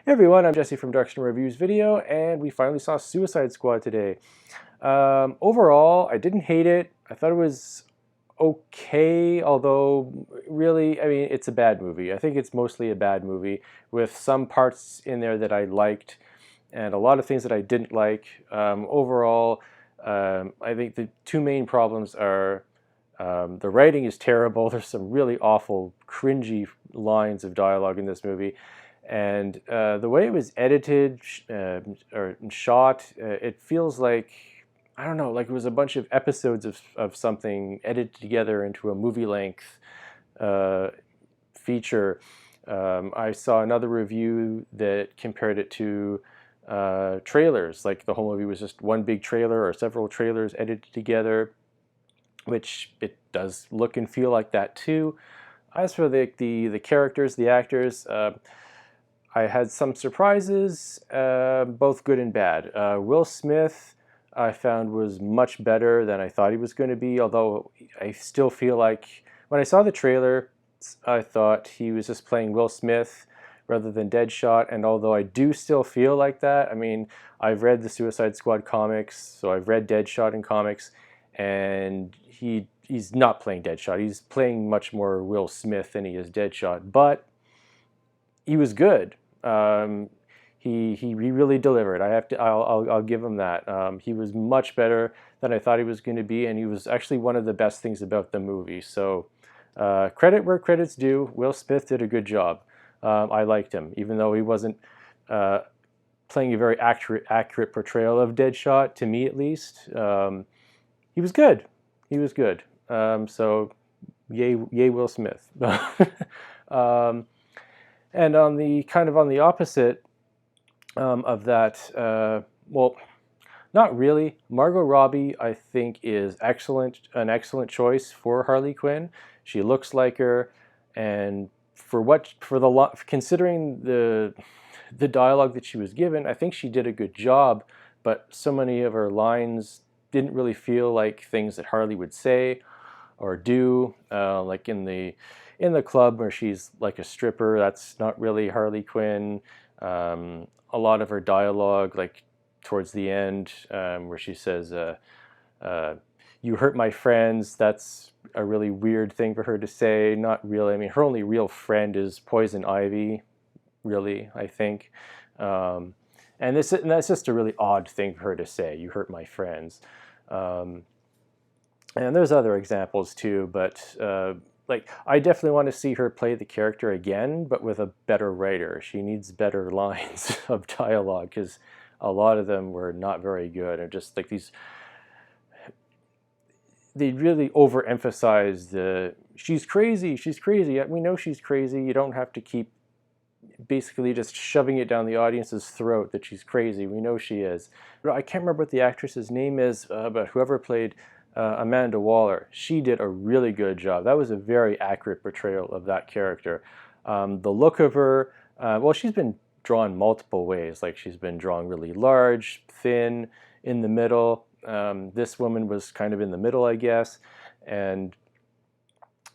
Hey everyone, I'm Jesse from Direction Reviews Video, and we finally saw Suicide Squad today. Overall, I didn't hate it. I thought it was okay, although really, I mean, it's a bad movie. I think it's mostly a bad movie with some parts in there that I liked and a lot of things that I didn't like. Overall, I think the two main problems are the writing is terrible. There's some really awful, cringy lines of dialogue in this movie. And the way it was edited or shot, it feels like, I don't know, like it was a bunch of episodes of something edited together into a movie-length feature. I saw another review that compared it to trailers, like the whole movie was just one big trailer or several trailers edited together, which it does look and feel like that too. As for the characters, the actors, I had some surprises, both good and bad. Will Smith, I found, was much better than I thought he was going to be, although I still feel like, when I saw the trailer, I thought he was just playing Will Smith rather than Deadshot, and although I do still feel like that, I mean, I've read the Suicide Squad comics, so I've read Deadshot in comics, and he's not playing Deadshot. He's playing much more Will Smith than he is Deadshot, but he was good. He really delivered. I'll give him that. He was much better than I thought he was going to be, and he was actually one of the best things about the movie. So credit where credit's due. Will Smith did a good job. I liked him, even though he wasn't playing a very accurate portrayal of Deadshot, to me at least. He was good. He was good. So yay Will Smith. And on the opposite of that, well, not really. Margot Robbie, I think, is an excellent choice for Harley Quinn. She looks like her, and considering the dialogue that she was given, I think she did a good job. But so many of her lines didn't really feel like things that Harley would say or do, like in the club where she's like a stripper. That's not really Harley Quinn. A lot of her dialogue, like towards the end, where she says, "You hurt my friends," that's a really weird thing for her to say. Not really. I mean, her only real friend is Poison Ivy, really, I think. And that's just a really odd thing for her to say, "You hurt my friends." And there's other examples too, but like, I definitely want to see her play the character again, but with a better writer. She needs better lines of dialogue, because a lot of them were not very good, or just like they really overemphasize she's crazy, she's crazy. We know she's crazy. You don't have to keep basically just shoving it down the audience's throat that she's crazy. We know she is. I can't remember what the actress's name is, but whoever played Amanda Waller, she did a really good job. That was a very accurate portrayal of that character. The look of her, well, she's been drawn multiple ways. Like, she's been drawn really large, thin, in the middle. This woman was kind of in the middle, I guess. And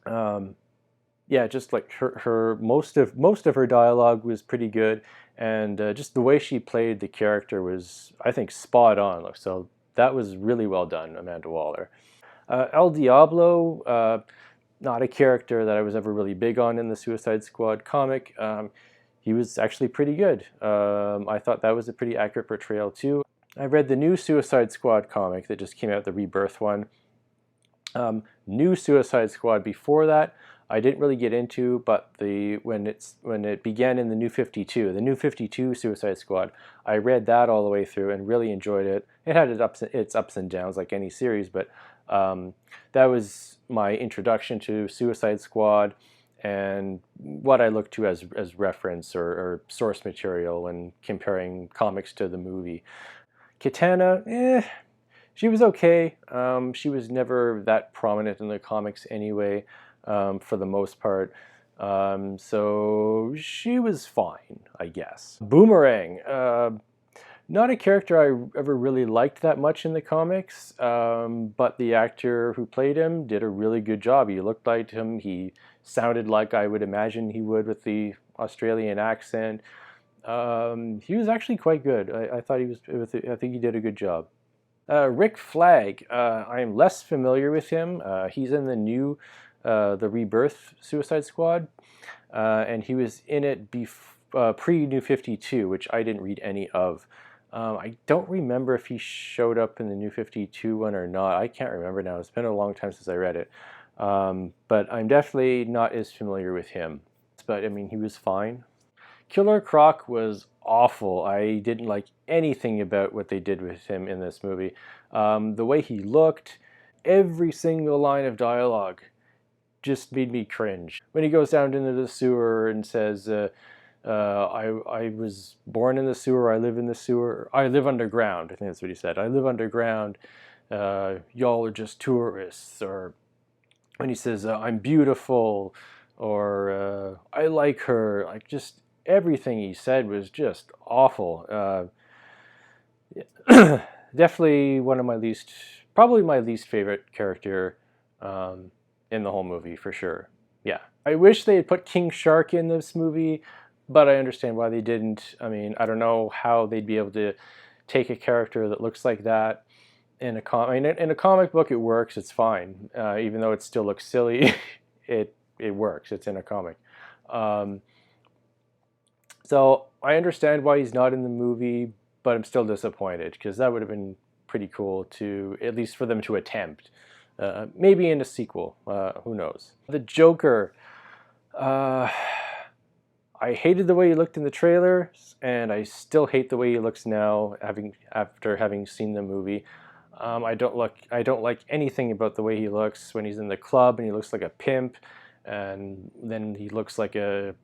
yeah, just like her most of her dialogue was pretty good, and just the way she played the character was, I think, spot on. So that was really well done, Amanda Waller. El Diablo, not a character that I was ever really big on in the Suicide Squad comic. He was actually pretty good. I thought that was a pretty accurate portrayal too. I read the new Suicide Squad comic that just came out, the Rebirth one. New Suicide Squad before that, I didn't really get into, but when it began in the New 52 Suicide Squad, I read that all the way through and really enjoyed it. It had its ups and downs like any series, but that was my introduction to Suicide Squad and what I look to as reference or source material when comparing comics to the movie. Katana, she was okay. She was never that prominent in the comics anyway, for the most part. So she was fine, I guess. Boomerang, not a character I ever really liked that much in the comics, but the actor who played him did a really good job. He looked like him. He sounded like I would imagine he would with the Australian accent. He was actually quite good. I thought he was. I think he did a good job. Rick Flag. I am less familiar with him. He's in the new, the Rebirth Suicide Squad, and he was in it pre New 52, which I didn't read any of. I don't remember if he showed up in the New 52 one or not. I can't remember now. It's been a long time since I read it. But I'm definitely not as familiar with him. But I mean, he was fine. Killer Croc was awful. I didn't like anything about what they did with him in this movie. The way he looked, every single line of dialogue just made me cringe. When he goes down into the sewer and says, I was born in the sewer, I live in the sewer, I live underground, I think that's what he said. I live underground, y'all are just tourists. Or when he says, I'm beautiful, or I like her, like just everything he said was just awful. Definitely one of my least, probably my least favorite character in the whole movie for sure. Yeah, I wish they had put King Shark in this movie, but I understand why they didn't. I mean, I don't know how they'd be able to take a character that looks like that in a in a comic book. It works. It's fine, even though it still looks silly. it works. It's in a comic. So I understand why he's not in the movie, but I'm still disappointed because that would have been pretty cool to, at least for them to attempt. Maybe in a sequel, who knows. The Joker, I hated the way he looked in the trailer, and I still hate the way he looks now, after having seen the movie. I don't like anything about the way he looks when he's in the club and he looks like a pimp, and then he looks like a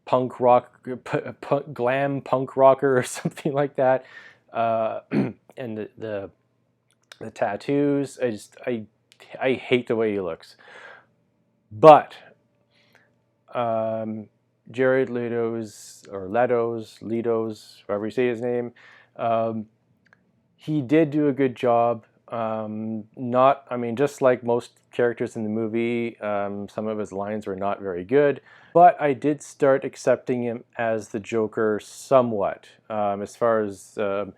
punk rock, glam punk rocker or something like that. And the tattoos, I hate the way he looks. But Jared Leto's, however you say his name, he did do a good job. Just like most characters in the movie, some of his lines were not very good, but I did start accepting him as the Joker somewhat, as far as the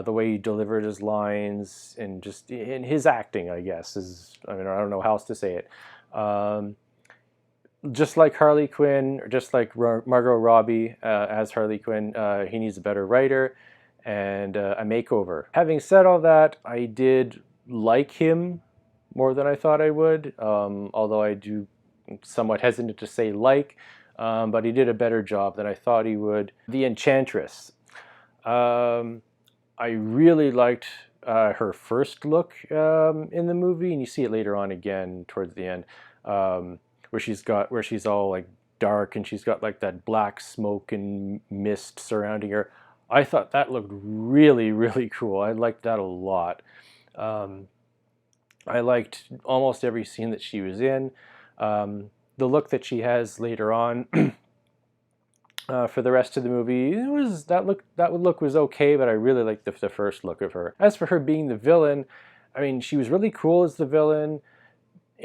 way he delivered his lines and just in his acting, I guess, I don't know how else to say it. Just like Harley Quinn, or just like Margot Robbie as Harley Quinn, he needs a better writer and a makeover. Having said all that, I did like him more than I thought I would, although I do somewhat hesitant to say like, but he did a better job than I thought he would. The Enchantress. I really liked her first look in the movie, and you see it later on again towards the end, where she's all like dark and she's got like that black smoke and mist surrounding her. I thought that looked really, really cool. I liked that a lot. I liked almost every scene that she was in. The look that she has later on for the rest of the movie, that look was okay, but I really liked the first look of her. As for her being the villain, I mean, she was really cool as the villain,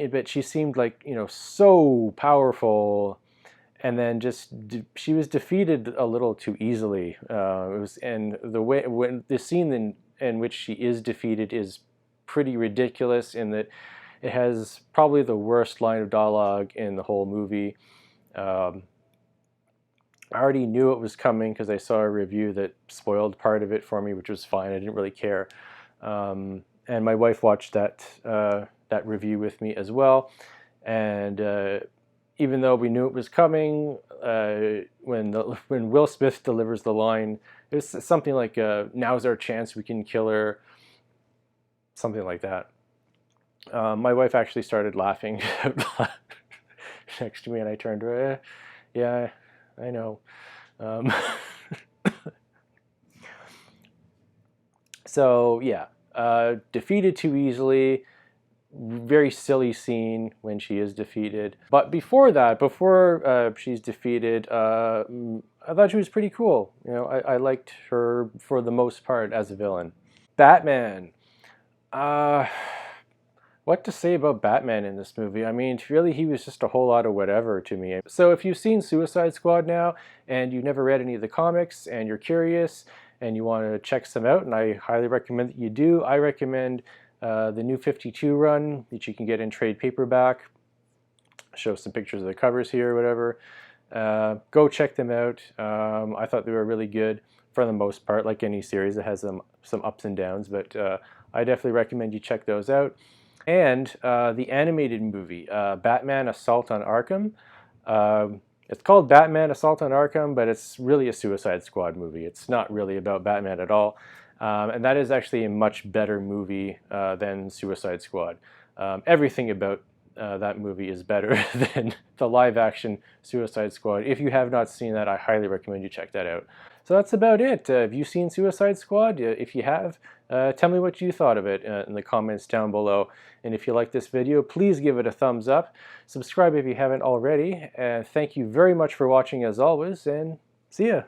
but she seemed like, so powerful, and then she was defeated a little too easily. And the scene in which she is defeated is pretty ridiculous, in that it has probably the worst line of dialogue in the whole movie. I already knew it was coming because I saw a review that spoiled part of it for me, which was fine. I didn't really care. And my wife watched that review with me as well. And even though we knew it was coming, when Will Smith delivers the line, it was something like, "Now's our chance, we can kill her," something like that. My wife actually started laughing next to me, and I turned to her. Yeah, I know. So yeah, defeated too easily. Very silly scene when she is defeated. But before she's defeated, I thought she was pretty cool. I liked her for the most part as a villain. Batman. What to say about Batman in this movie? I mean, really, he was just a whole lot of whatever to me. So if you've seen Suicide Squad now, and you've never read any of the comics, and you're curious, and you want to check some out, and I highly recommend that you do, I recommend the New 52 run that you can get in trade paperback. Show some pictures of the covers here or whatever. Go check them out. I thought they were really good for the most part. Like any series, it has some ups and downs, but I definitely recommend you check those out. And the animated movie, Batman Assault on Arkham. It's called Batman Assault on Arkham, but it's really a Suicide Squad movie. It's not really about Batman at all. And that is actually a much better movie than Suicide Squad. Everything about that movie is better than the live-action Suicide Squad. If you have not seen that, I highly recommend you check that out. So that's about it. Have you seen Suicide Squad? If you have, tell me what you thought of it in the comments down below. And if you like this video, please give it a thumbs up. Subscribe if you haven't already. And thank you very much for watching as always, and see ya.